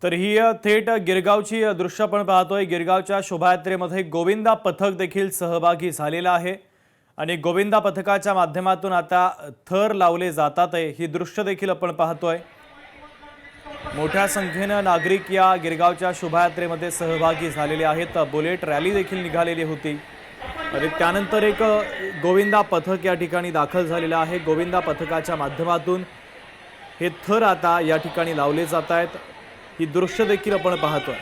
तर ही थेट गिरगावची दृश्य आपण पाहतोय। गिरगावच्या शोभायात्रेमध्ये गोविंदा पथक देखील सहभागी झालेला आहे आणि गोविंदा पथकाच्या माध्यमातून आता थर लावले जातात ही दृश्य देखील आपण पाहतोय। मोठ्या संख्येने नागरिक या गिरगावच्या शोभायात्रेमध्ये सहभागी झालेले आहेत। बुलेट रॅली देखील निघालेली होती आणि त्यानंतर एक गोविंदा पथक या ठिकाणी दाखल झालेला आहे। गोविंदा पथकाच्या माध्यमातून हे थर आता या ठिकाणी लावले जात आहेत। ही दृश्य देखील आपण पाहतोय।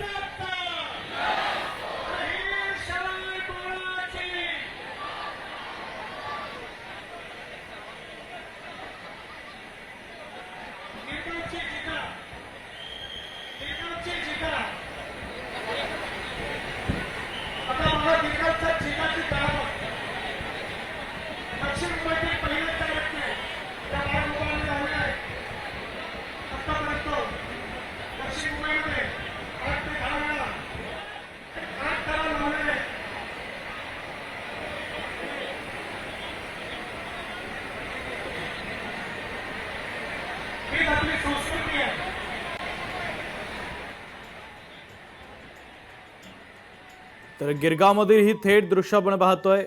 तर गिरगावमधील ही थेट दृश्य आपण पाहतोय।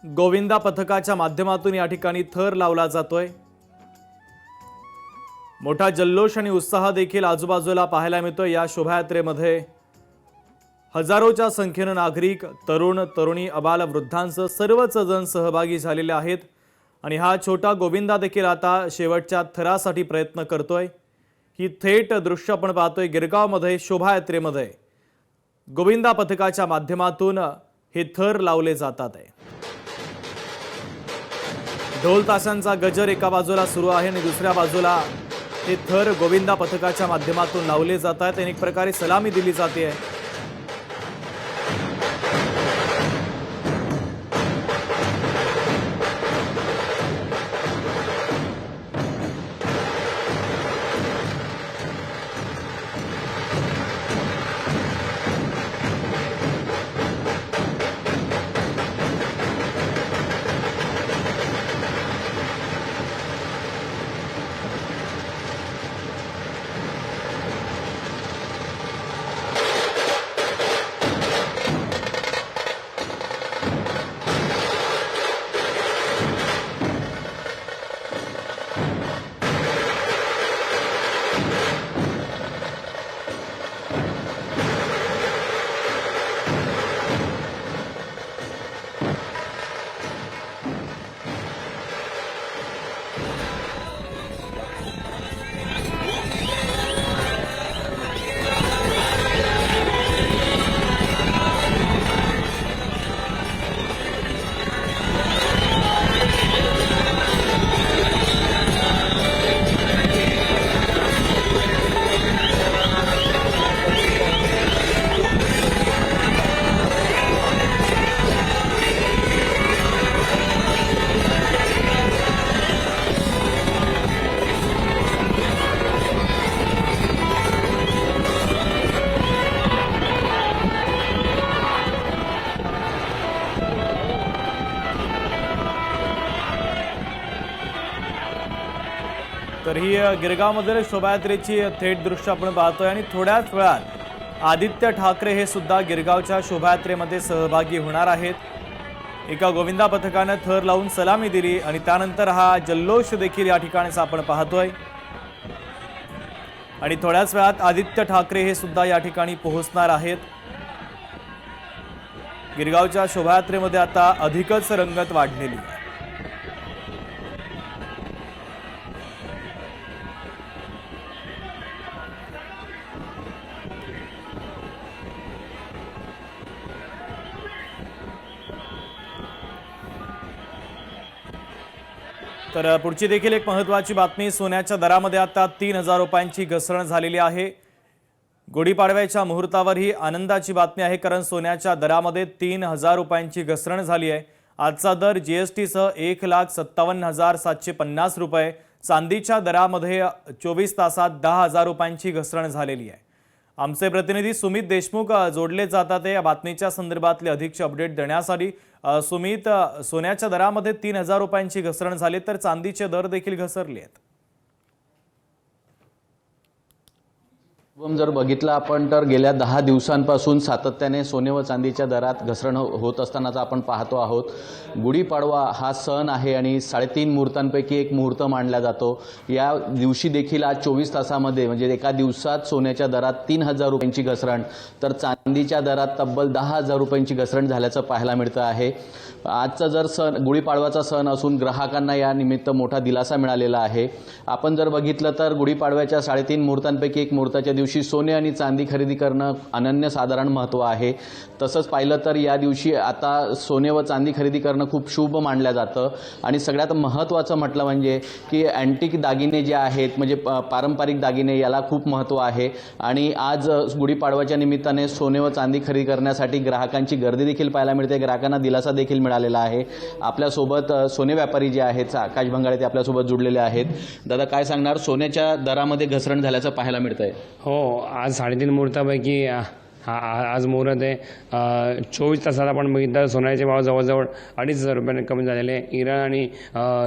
गोविंदा पथकाच्या माध्यमातून या ठिकाणी थर लावला जातोय। मोठा जल्लोष आणि उत्साह देखील आजूबाजूला पाहायला मिळतोय। या शोभायात्रेमध्ये हजारोच्या संख्येने नागरिक, तरुण तरुणी, अबाल वृद्धांसह सर्वच जण सहभागी झालेले आहेत आणि हा छोटा गोविंदा देखील आता शेवटच्या थरासाठी प्रयत्न करतोय। ही थेट दृश्य आपण पाहतोय। गिरगावमध्ये शोभायात्रेमध्ये गोविंदा पथकाच्या माध्यमातून हे थर लावले जातात आहे। ढोल ताशांचा गजर एका बाजूला सुरू आहे आणि दुसऱ्या बाजूला हे थर गोविंदा पथकाच्या माध्यमातून लावले जात आहेत। एक प्रकारे सलामी दिली जाते आहे। तर ही गिरगावमधील शोभायात्रेची थेट दृश्य आपण पाहतोय आणि थोड्याच वेळात आदित्य ठाकरे हे सुद्धा गिरगावच्या शोभायात्रेमध्ये सहभागी होणार आहेत। एका गोविंदा पथकाने थर लावून सलामी दिली आणि त्यानंतर हा जल्लोष देखील या ठिकाणचा आपण पाहतोय आणि थोड्याच वेळात आदित्य ठाकरे हे सुद्धा या ठिकाणी पोहोचणार आहेत। गिरगावच्या शोभायात्रेमध्ये आता अधिकच रंगत वाढलेली आहे। तर पुढची देखील एक महत्त्वाची बातमी। सोन्याच्या दरामध्ये आता 3000 रुपयांची घसरण झालेली आहे। गुढीपाडव्याच्या मुहूर्तावर ही आनंदाची बातमी आहे, कारण सोन्याच्या दरामध्ये 3000 रुपयांची घसरण झाली आहे। आजचा दर जीएसटी सह 1,57,750 रुपये। चांदीच्या दरामध्ये 24 तासात 10,000 रुपयांची घसरण झालेली आहे। आमचे प्रतिनिधी सुमित देशमुख जोडले जातात या बातमीच्या संदर्भातले अधिकचे अपडेट देण्यासाठी। सुमित, सोन्याच्या दरामध्ये 3000 रुपयांची घसरण झाली, तर चांदीचे दर देखील घसरले आहेत। जर बघितलं आपण तर गेल्या 10 दिवसांपासून सातत्याने सोने व चांदीच्या दरात घसरण होत असतानाचा आपण पाहतो आहोत। गुढीपाडवा हा सण आहे आणि 3.5 मुहूर्तांपैकी एक मुहूर्त मानला जातो। या दिवशी देखील आज 24 तासामध्ये म्हणजे एका दिवसात सोन्याच्या दरात 3,000 रुपयांची घसरण तर चांदीच्या दरात तब्बल 10,000 रुपयांची घसरण झाल्याचं पाहायला मिळतं आहे। आजचा जर सण गुढीपाडवाचा सण असून ग्राहकांना या निमित्त मोठा दिलासा मिळालेला आहे। आपण जर बघितलं तर गुढीपाडव्याच्या 3.5 मुहूर्तांपैकी एक मुहूर्ताच्या दिवशी सोने आणि चांदी खरेदी करणं अनन्यसाधारण महत्त्व आहे। तसंच पाहिलं तर या दिवशी आता सोने व चांदी खरेदी करणं खूप शुभ मानलं जातं आणि सगळ्यात महत्त्वाचं म्हटलं म्हणजे की अँटिक दागिने जे आहेत म्हणजे पारंपरिक दागिने याला खूप महत्त्व आहे आणि आज गुढीपाडव्याच्या निमित्ताने सोने व चांदी खरेदी करण्यासाठी ग्राहकांची गर्दी देखील पाहायला मिळते। ग्राहकांना दिलासा देखील मिळालेला आहे। आपल्यासोबत सोने व्यापारी जे आहेत आकाश भंगारे ते आपल्यासोबत जुडलेले आहेत। दादा काय सांगणार, सोन्याच्या दरामध्ये घसरण झाल्याचं पाहायला मिळतंय? हो, आज 3.5 मुहूर्तापैकी आज मुहूर्त आहे। 24 तासात आपण बघितलं तर सोन्याचे भाव जवळजवळ 2,500 रुपयांनी कमी झालेले। इराण आणि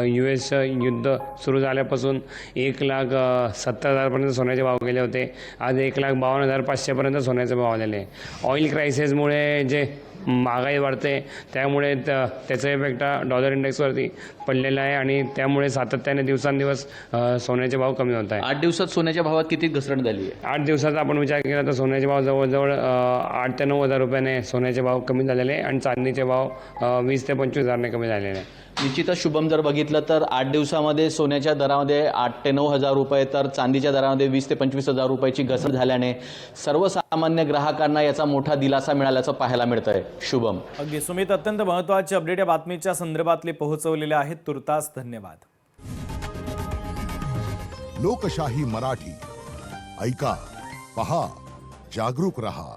US युद्ध सुरू झाल्यापासून 1,70,000पर्यंत सोन्याचे भाव गेले होते। आज 1,52,500पर्यंत सोन्याचे भाव आलेले। ऑइल क्रायसिसमुळे जे महागाई वाढते त्यामुळे त्याचा इफेक्ट डॉलर इंडेक्सवरती पडलेला आहे आणि त्यामुळे सातत्याने दिवसांदिवस सोन्याचे भाव कमी होत आहे। 8 दिवसात सोन्याच्या भावात किती घसरण झाली आहे? 8 दिवसात आपण विचार केला तर सोन्याचे भाव जवळजवळ 8,000 ते 9,000 रुपयाने सोन्याचे भाव कमी झालेले आणि चांदीचे भाव 20,000 ते 25,000ने कमी झालेले आहे। निश्चितच शुभम जर बघितलं तर 8 दिवसामध्ये सोन्याच्या दरामध्ये 8,000 ते 9,000 रुपये तर चांदीच्या दरामध्ये 20,000 ते 25,000 रुपयाची घसरण झाल्याने सर्वसामान्य ग्राहकांना याचा मोठा दिलासा मिळाल्याचं पाहायला मिळतंय। शुभम, अगदी सुमित, अत्यंत महत्त्वाचे अपडेट या बातमीच्या संदर्भातले पोहोचवलेले आहेत। तुर्तास धन्यवाद। लोकशाही मराठी ऐका, पहा, जागरूक रहा।